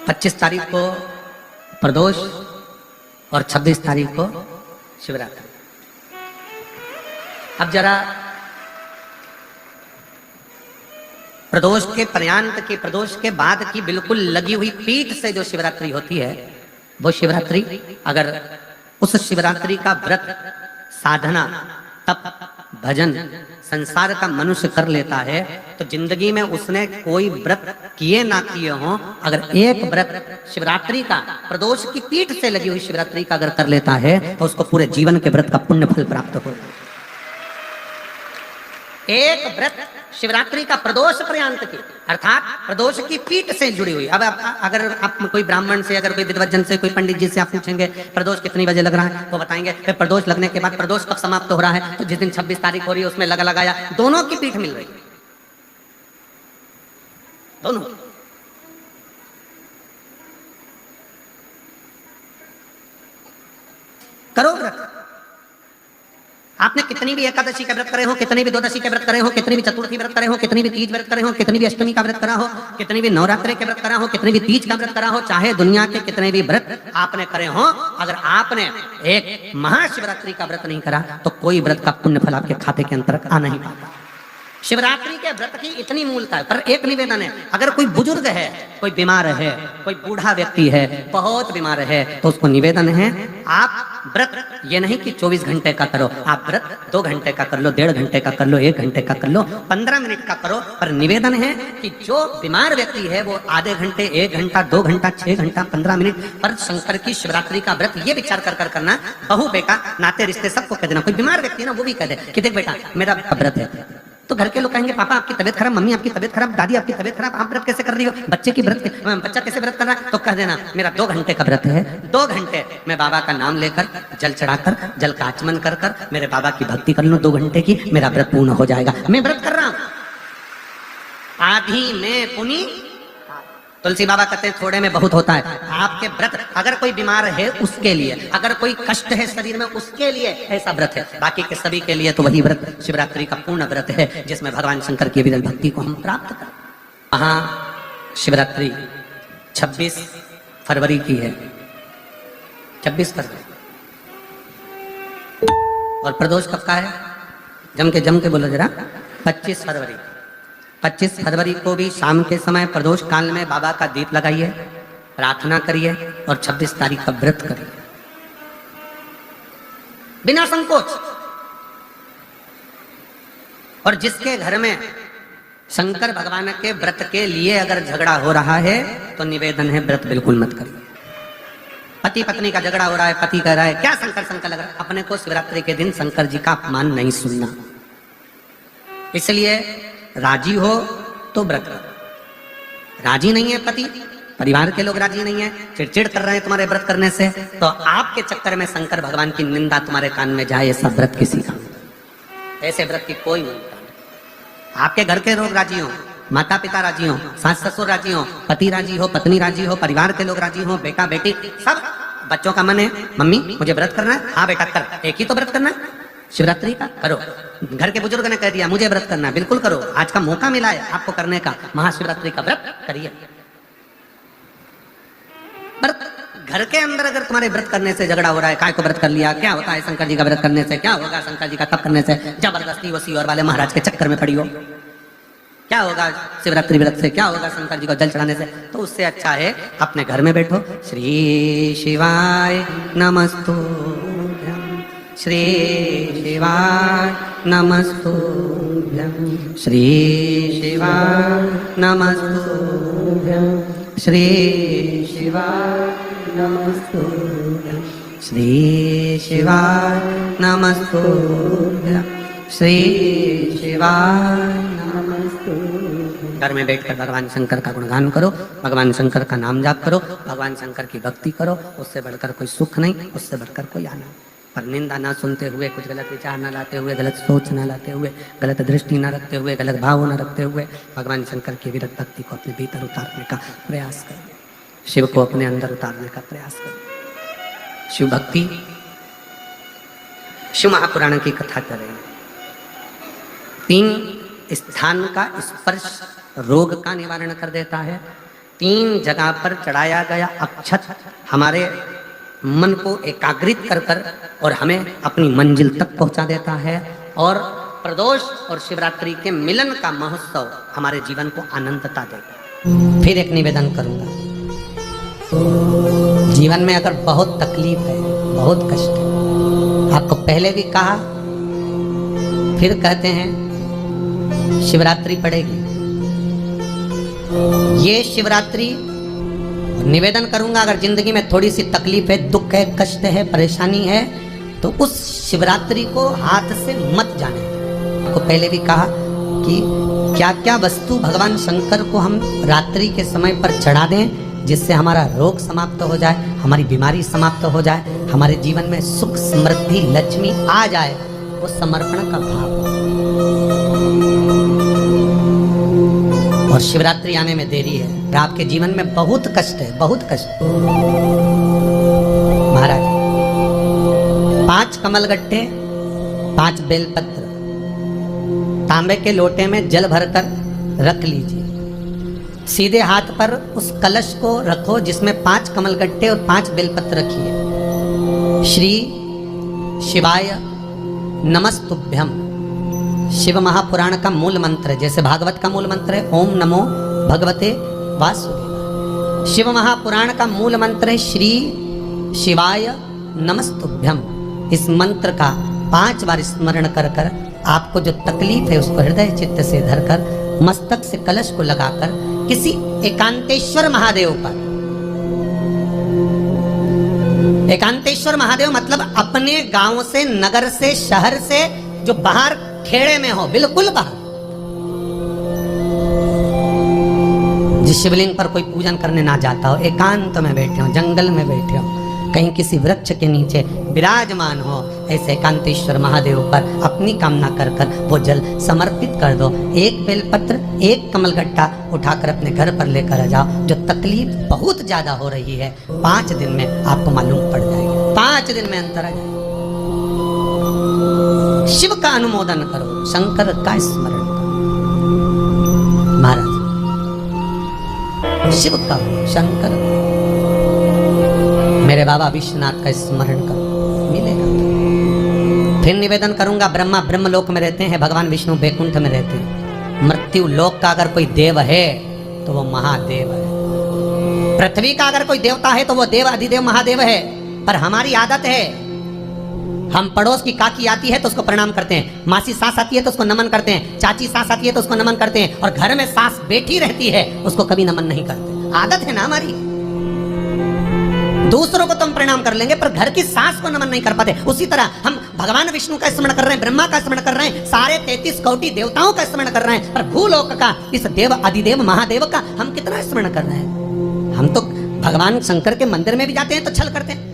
25 तारीख को प्रदोष और 26 तारीख को शिवरात्रि। अब जरा प्रदोष के पर्यांत की, प्रदोष के बाद की बिल्कुल लगी हुई पीठ से जो शिवरात्रि होती है, वो शिवरात्रि अगर उस शिवरात्रि का व्रत, साधना, तप, भजन, संसार का मनुष्य कर लेता है तो जिंदगी में उसने कोई व्रत किए ना किए हो, अगर एक व्रत शिवरात्रि का, प्रदोष की पीठ से लगी हुई शिवरात्रि का अगर कर लेता है तो उसको पूरे जीवन के व्रत का पुण्य फल प्राप्त हो। एक व्रत शिवरात्रि का प्रदोष पर्यंत की, अर्थात प्रदोष की पीठ से जुड़ी हुई। अब अगर आप कोई ब्राह्मण से, अगर कोई विद्वज्जन से, कोई पंडित जी से आप पूछेंगे प्रदोष कितनी बजे लग रहा है, वो बताएंगे फिर प्रदोष लगने के बाद प्रदोष कब समाप्त हो रहा है, तो जिस दिन 26 तारीख हो रही है उसमें लगा लगाया, दोनों की पीठ मिल रही है, दोनों। करो व्रत। आपने कितनी भी एकादशी का व्रत करे हो, कितनी भी द्वादशी के व्रत करे हो, कितनी भी चतुर्थी व्रत करे हो, कितनी भी तीज व्रत करे हो, कितनी भी अष्टमी का व्रत करा हो, कितनी भी नवरात्रि के व्रत करा हो, कितनी भी तीज का व्रत करा हो, चाहे दुनिया के कितने भी व्रत आपने करे हो, अगर आपने एक महाशिवरात्रि का व्रत नहीं करा तो कोई व्रत का पुण्य फल आपके खाते के अंतर्गत आ नहीं पाता। शिवरात्रि के व्रत की इतनी मूलता है। पर एक निवेदन है, अगर कोई बुजुर्ग है, कोई बीमार है, कोई बूढ़ा व्यक्ति है, बहुत बीमार है, तो उसको निवेदन है आप व्रत ये नहीं कि 24 घंटे का करो, आप व्रत 2 घंटे का कर लो, 1.5 घंटे का कर लो, 1 घंटे का कर लो, 15 मिनट का करो। पर निवेदन है कि जो बीमार व्यक्ति है वो आधे घंटे, 1 घंटा, 2 घंटा, 6 घंटा, 15 मिनट पर शंकर की शिवरात्रि का व्रत ये विचार कर करना। बहू बेटा नाते रिश्ते सबको कह देना। कोई बीमार व्यक्ति ना वो भी कह दे कि देख बेटा मेरा व्रत है, तो घर के लोग कहेंगे पापा आपकी तबीयत खराब, मम्मी आपकी तबीयत खराब, दादी आपकी तबीयत खराब, आप व्रत कैसे कर रही हो, बच्चे की व्रत, बच्चा कैसे व्रत कर रहा है, तो कह देना मेरा 2 घंटे का व्रत है, 2 घंटे मैं बाबा का नाम लेकर, जल चढ़ाकर, जल का आचमन कर कर मेरे बाबा की भक्ति कर लूं 2 घंटे की, मेरा व्रत पूर्ण हो जाएगा। मैं व्रत कर रहा हूं, आधी में पुनी। तुलसी बाबा कहते हैं थोड़े में बहुत होता है। आपके व्रत अगर कोई बीमार है उसके लिए, अगर कोई कष्ट है शरीर में उसके लिए ऐसा व्रत है, बाकी के सभी के लिए तो वही व्रत शिवरात्रि का पूर्ण व्रत है जिसमें भगवान शंकर की विरल भक्ति को हम प्राप्त करें। महाशिवरात्रि 26 फरवरी की है, 26 फरवरी। और प्रदोष कब का है, जम के बोलो जरा, 25 फरवरी। 25 फरवरी को भी शाम के समय प्रदोष काल में बाबा का दीप लगाइए, प्रार्थना करिए और 26 तारीख का व्रत करिए बिना संकोच। और जिसके घर में शंकर भगवान के व्रत के लिए अगर झगड़ा हो रहा है तो निवेदन है व्रत बिल्कुल मत करिए। पति पत्नी का झगड़ा हो रहा है, पति कह रहा है क्या शंकर शंकर लग रहा है, अपने को शिवरात्रि के दिन शंकर जी का अपमान नहीं सुनना। इसलिए राजी हो तो व्रत करो, राजी नहीं है पति, परिवार के लोग राजी नहीं है, चिड़चिड़ कर रहे हैं तुम्हारे व्रत करने से, तो आपके चक्कर में शंकर भगवान की निंदा तुम्हारे कान में जाए, ऐसा व्रत किसी का, ऐसे व्रत की कोई मूलता नहीं। आपके घर के लोग राजी हो, माता पिता राजी हो, सास ससुर राजी हो, पति राजी हो, पत्नी राजी हो, परिवार के लोग राजी हो, बेटा बेटी सब, बच्चों का मन है मम्मी मुझे व्रत करना है, हाँ बेटा कर, एक ही तो व्रत करना है शिवरात्रि का, करो। घर के बुजुर्ग ने कह दिया मुझे व्रत करना है, बिल्कुल करो, आज का मौका मिला है आपको करने का, महाशिवरात्रि का व्रत करिए। पर घर के अंदर अगर तुम्हारे व्रत करने से झगड़ा हो रहा है, काय को व्रत कर लिया, क्या होता है शंकर जी का व्रत करने से, क्या होगा शंकर जी का तप करने से, जबरदस्ती वसी और वाले महाराज के चक्कर में पड़ी हो, क्या होगा शिवरात्रि व्रत से, क्या होगा शंकर जी को जल चढ़ाने से, तो उससे अच्छा है अपने घर में बैठो, श्री शिवाय नमस्तुभ्यं, श्री शिवाय नमस्तुभ्यं, श्री शिवाय नमस्तुभ्यं, श्री शिवाय नमस्तुभ्यं, श्री शिवाय नमस्तुभ्यं, श्री शिवाय नमस्तुभ्यं। घर में बैठकर भगवान शंकर का गुणगान करो, भगवान शंकर का नाम जाप करो, भगवान शंकर की भक्ति करो, उससे बढ़कर कोई सुख नहीं, उससे बढ़कर कोई आनंद। पर निंदा ना सुनते हुए, कुछ गलत विचार ना लाते हुए, गलत सोच ना लाते हुए, गलत दृष्टि ना रखते हुए, गलत भाव ना रखते हुए भगवान शंकर की विरत भक्ति को अपने भीतर उतारने का प्रयास करें, शिव को अपने अंदर उतारने का प्रयास करें। शिव भक्ति, शिव महापुराण की कथा करें। 3 स्थान का स्पर्श रोग का निवारण कर देता है, 3 जगह पर चढ़ाया गया अक्षत हमारे मन को एकाग्रित कर कर और हमें अपनी मंजिल तक पहुंचा देता है, और प्रदोष और शिवरात्रि के मिलन का महोत्सव हमारे जीवन को आनंदता देगा। फिर एक निवेदन करूंगा, जीवन में अगर बहुत तकलीफ है, बहुत कष्ट है, आपको पहले भी कहा फिर कहते हैं शिवरात्रि पड़ेगी। ये शिवरात्रि निवेदन करूंगा, अगर जिंदगी में थोड़ी सी तकलीफ है, दुख है, कष्ट है, परेशानी है, तो उस शिवरात्रि को हाथ से मत जाने। आपको पहले भी कहा कि क्या क्या वस्तु भगवान शंकर को हम रात्रि के समय पर चढ़ा दें जिससे हमारा रोग समाप्त हो जाए, हमारी बीमारी समाप्त हो जाए, हमारे जीवन में सुख समृद्धि लक्ष्मी आ जाए। वो समर्पण का भाव। और शिवरात्रि आने में देरी है, आपके जीवन में बहुत कष्ट है, बहुत कष्ट। महाराज 5 कमलगट्टे, 5 बेलपत्र तांबे के लोटे में जल भरकर रख लीजिए। सीधे हाथ पर उस कलश को रखो जिसमें 5 कमलगट्टे और 5 बेलपत्र रखिए। श्री शिवाय नमस्तुभ्यम, शिव महापुराण का मूल मंत्र, जैसे भागवत का मूल मंत्र है ओम नमो भगवते वासुदेवाय, शिव महापुराण का मूल मंत्र है श्री शिवाय नमस्तुभ्यम। इस मंत्र का 5 बार स्मरण कर कर आपको जो तकलीफ है उसको हृदय चित्त से धरकर मस्तक से कलश को लगाकर किसी एकांतेश्वर महादेव पर, एकांतेश्वर महादेव मतलब अपने गांव से, नगर से, शहर से जो बाहर खेड़े में हो, बिल्कुल बाहर, जिस शिवलिंग पर कोई पूजन करने ना जाता हो, एकांत में बैठे हो, जंगल में बैठे हो, कहीं किसी वृक्ष के नीचे विराजमान हो, ऐसे एकांतेश्वर महादेव पर अपनी कामना कर कर वो जल समर्पित कर दो। 1 बेलपत्र, 1 कमलगट्टा उठाकर अपने घर पर लेकर आ जाओ। जो तकलीफ बहुत ज्यादा हो रही है 5 दिन में आपको मालूम पड़ जाएगी, 5 दिन में अंतर आ जाएगा। शिव का अनुमोदन करो, शंकर का स्मरण करो। महाराज शिव का, शंकर, मेरे बाबा विश्वनाथ का स्मरण करो, मिलेगा। फिर निवेदन करूंगा, ब्रह्मा ब्रह्मलोक में रहते हैं, भगवान विष्णु बैकुंठ में रहते हैं। मृत्यु लोक का अगर कोई देव है तो वो महादेव है। पृथ्वी का अगर कोई देवता है तो वो देव अधिदेव महादेव है। पर हमारी आदत है, हम पड़ोस की काकी आती है तो उसको प्रणाम करते हैं, मासी सास आती है तो उसको नमन करते हैं, चाची सास आती है तो उसको नमन करते हैं, और घर में सास बैठी रहती है उसको कभी नमन नहीं करते। आदत है ना हमारी। दूसरों को तो हम प्रणाम कर लेंगे पर घर की सास को नमन नहीं कर पाते। उसी तरह हम भगवान विष्णु का स्मरण कर रहे हैं, ब्रह्मा का स्मरण कर रहे हैं, सारे 33 कोटि देवताओं का स्मरण कर रहे हैं, पर भूलोक का इस देव अधिदेव महादेव का हम कितना स्मरण कर रहे हैं। हम तो भगवान शंकर के मंदिर में भी जाते हैं तो छल करते हैं।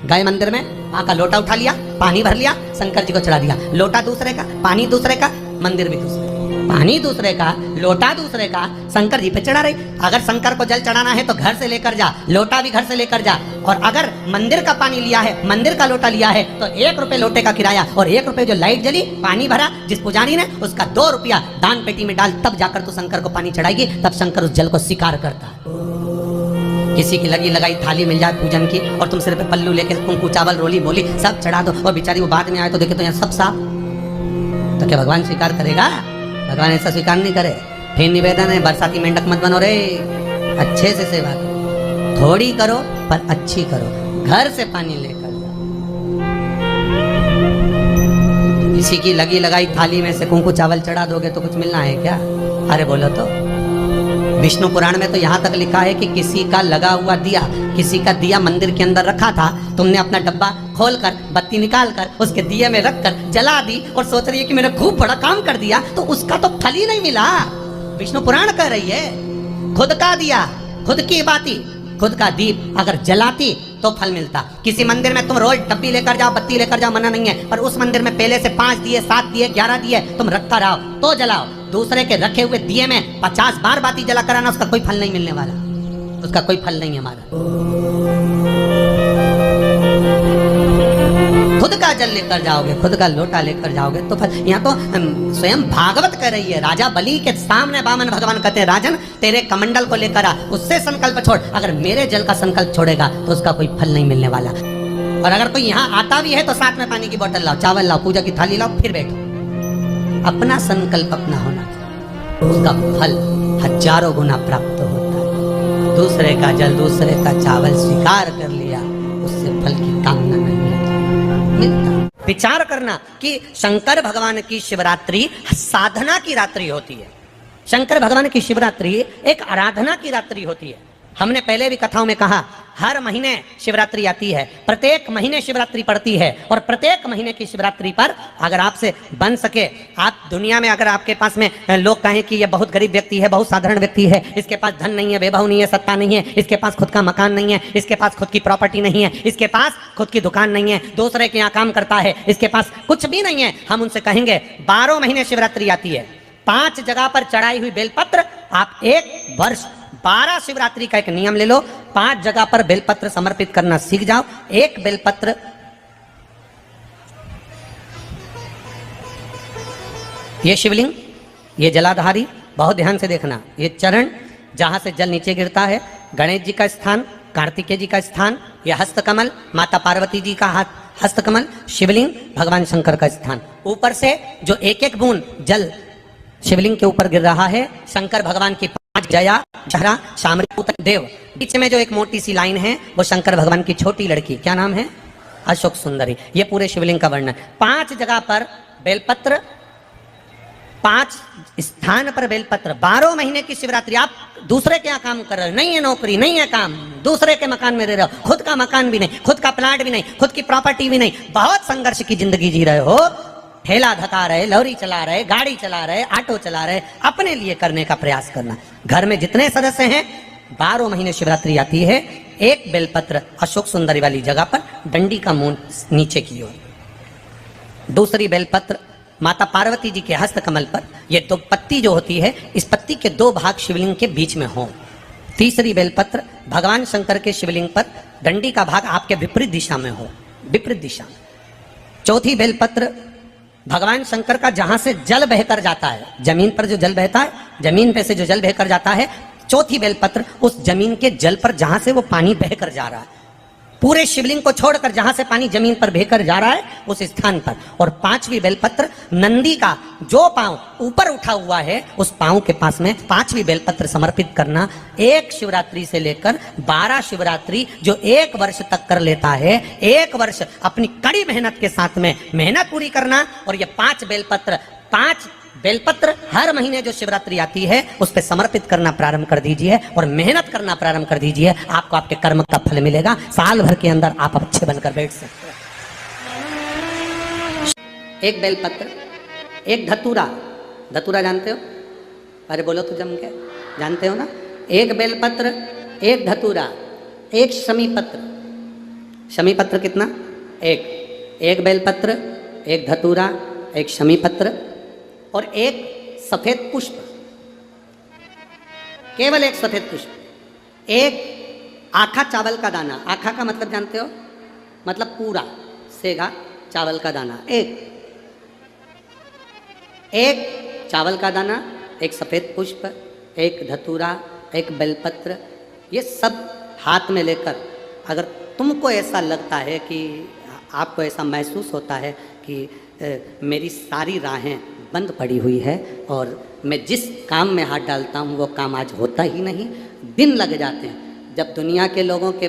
गए मंदिर में, वहां का लोटा उठा लिया, पानी भर लिया, शंकर जी को चढ़ा दिया। लोटा दूसरे का, पानी दूसरे का, मंदिर भी दूसरे, पानी दूसरे का, लोटा दूसरे का, शंकर जी पे चढ़ा रही। अगर शंकर को जल चढ़ाना है तो घर से लेकर जा, लोटा भी घर से लेकर जा। और अगर मंदिर का पानी लिया है, मंदिर का लोटा लिया है तो 1 रुपए लोटे का किराया, और 1 रुपए जो लाइट जली, पानी भरा जिस पुजारी ने, उसका 2 रुपया दान पेटी में डाल, तब जाकर तू शंकर को पानी चढ़ाएगी, तब शंकर उस जल को स्वीकार करता है। किसी की लगी लगाई थाली मिल जाए पूजन की और तुम सिर पे पल्लू लेके कुंकू चावल रोली बोली सब चढ़ा दो, और बेचारी वो बाद में आए तो देखे तो यहाँ सब साफ, तो क्या भगवान स्वीकार करेगा? भगवान ऐसा स्वीकार नहीं करे। फिर निवेदन है, बरसाती मेंढक मत बनो रे, अच्छे से सेवा करो, थोड़ी करो पर अच्छी करो, घर से पानी लेकर जाओ। किसी की लगी लगाई थाली में से कुंकू चावल चढ़ा दोगे तो कुछ मिलना है क्या? अरे बोलो तो। विष्णु पुराण में तो यहाँ तक लिखा है कि किसी का लगा हुआ दिया, किसी का दिया मंदिर के अंदर रखा था, तुमने अपना डब्बा खोलकर बत्ती निकालकर उसके दिए में रखकर जला दी और सोच रही है कि मैंने खूब बड़ा काम कर दिया, तो उसका तो फल ही नहीं मिला। विष्णु पुराण कह रही है, खुद का दिया, खुद की बाती, खुद का दीप अगर जलाती तो फल मिलता। किसी मंदिर में तुम रोज डब्बी लेकर जाओ, बत्ती लेकर जाओ, मना नहीं है, पर उस मंदिर में पहले से 5 दिए, 7 दिए, 11 दिए तुम रखकर आओ तो जलाओ। दूसरे के रखे हुए दिए में 50 बार बाती जला कर आना, उसका कोई फल नहीं मिलने वाला, उसका कोई फल नहीं है हमारा। खुद खुद का जल लेकर जाओगे, खुद का लोटा लेकर जाओगे तो फिर यहाँ तो स्वयं भागवत कह रही है, राजा बलि के सामने वामन भगवान कहते हैं राजन तेरे कमंडल को लेकर आ, उससे संकल्प छोड़, अगर मेरे जल का संकल्प छोड़ेगा तो उसका कोई फल नहीं मिलने वाला। और अगर कोई यहाँ आता भी है तो साथ में पानी की बोतल लाओ, चावल लाओ, पूजा की थाली लाओ, फिर बैठो। अपना संकल्प अपना होना, उसका फल हजारों गुना प्राप्त होता है। दूसरे का जल, दूसरे का चावल स्वीकार कर लिया, उससे फल की कामना नहीं मिलता। विचार करना कि शंकर भगवान की शिवरात्रि साधना की रात्रि होती है। शंकर भगवान की शिवरात्रि एक आराधना की रात्रि होती है। हमने पहले भी कथाओं में कहा, हर महीने शिवरात्रि आती है, प्रत्येक महीने शिवरात्रि पड़ती है, और प्रत्येक महीने की शिवरात्रि पर अगर आपसे बन सके, आप दुनिया में अगर आपके पास में लोग कहें कि ये बहुत गरीब व्यक्ति है, बहुत साधारण व्यक्ति है, इसके पास धन नहीं है, वैभव नहीं है, सत्ता नहीं है, इसके पास खुद का मकान नहीं है, इसके पास खुद की प्रॉपर्टी नहीं है, इसके पास खुद की दुकान नहीं है, दूसरे के यहाँ काम करता है, इसके पास कुछ भी नहीं है, हम उनसे कहेंगे 12 महीने शिवरात्रि आती है, 5 जगह पर चढ़ाई हुई बेलपत्र, आप 1 वर्ष 12 शिवरात्रि का एक नियम ले लो, 5 जगह पर बेलपत्र समर्पित करना सीख जाओ। एक बेलपत्र, ये शिवलिंग, ये जलाधारी, बहुत ध्यान से देखना, ये चरण जहां से जल नीचे गिरता है, गणेश जी का स्थान, कार्तिकेय जी का स्थान, ये हस्तकमल, माता पार्वती जी का हाथ हस्तकमल, शिवलिंग भगवान शंकर का स्थान। ऊपर से जो एक एक बूंद जल शिवलिंग के ऊपर गिर रहा है, शंकर भगवान की 5 जया, जहरा, शामरी, देव। बीच में जो एक मोटी सी लाइन है वो शंकर भगवान की छोटी लड़की, क्या नाम है? अशोक सुंदरी। ये पूरे शिवलिंग का वर्णन। 5 जगह पर बेलपत्र, 5 स्थान पर बेलपत्र। 12 महीने की शिवरात्रि। आप दूसरे के यहाँ काम कर रहे हो, नहीं है नौकरी, नहीं है काम, दूसरे के मकान में रह रहे हो, खुद का मकान भी नहीं, खुद का प्लाट भी नहीं, खुद की प्रॉपर्टी भी नहीं, बहुत संघर्ष की जिंदगी जी रहे हो, ठेला धका रहे, लौरी चला रहे, गाड़ी चला रहे, ऑटो चला रहे, अपने लिए करने का प्रयास करना। घर में जितने सदस्य हैं, 12 महीने शिवरात्रि आती है, एक बेलपत्र अशोक सुंदरी वाली जगह पर, डंडी का मुंह नीचे की ओर, दूसरी बेलपत्र माता पार्वती जी के हस्त कमल पर। ये 2 पत्ती जो होती है, इस पत्ती के 2 भाग शिवलिंग के बीच में हो। तीसरी बेलपत्र भगवान शंकर के शिवलिंग पर, डंडी का भाग आपके विपरीत दिशा में हो, विपरीत दिशा। चौथी बेलपत्र भगवान शंकर का जहां से जल बहकर जाता है, जमीन पर जो जल बहता है, जमीन पे से जो जल बहकर जाता है, चौथी बेलपत्र उस जमीन के जल पर जहां से वो पानी बहकर जा रहा है, पूरे शिवलिंग को छोड़कर जहां से पानी जमीन पर बहकर जा रहा है उस स्थान पर। और 5वीं बेलपत्र नंदी का जो पांव ऊपर उठा हुआ है, उस पांव के पास में 5वीं बेलपत्र समर्पित करना। एक शिवरात्रि से लेकर 12 शिवरात्रि जो 1 वर्ष तक कर लेता है, 1 वर्ष अपनी कड़ी मेहनत के साथ में मेहनत पूरी करना। और ये 5 बेलपत्र हर महीने जो शिवरात्रि आती है उस पर समर्पित करना प्रारंभ कर दीजिए और मेहनत करना प्रारंभ कर दीजिए। आपको आपके कर्म का फल मिलेगा। साल भर के अंदर आप अच्छे बनकर बैठ सकते हैं। एक बेलपत्र, एक धतूरा, धतूरा जानते हो? अरे बोलो तो जम के, जानते हो ना? एक बेलपत्र, एक धतूरा, एक शमीपत्र। शमीपत्र कितना? एक बेलपत्र, एक धतूरा, एक शमीपत्र और एक सफेद पुष्प, केवल एक सफेद पुष्प, एक आखा चावल का दाना। आखा का मतलब जानते हो? मतलब पूरा सेगा चावल का दाना। एक चावल का दाना, एक सफेद पुष्प, एक धतूरा, एक बेलपत्र। ये सब हाथ में लेकर, अगर तुमको ऐसा लगता है कि आपको ऐसा महसूस होता है कि मेरी सारी राहें बंद पड़ी हुई है और मैं जिस काम में हाथ डालता हूँ वो काम आज होता ही नहीं, दिन लग जाते हैं। जब दुनिया के लोगों के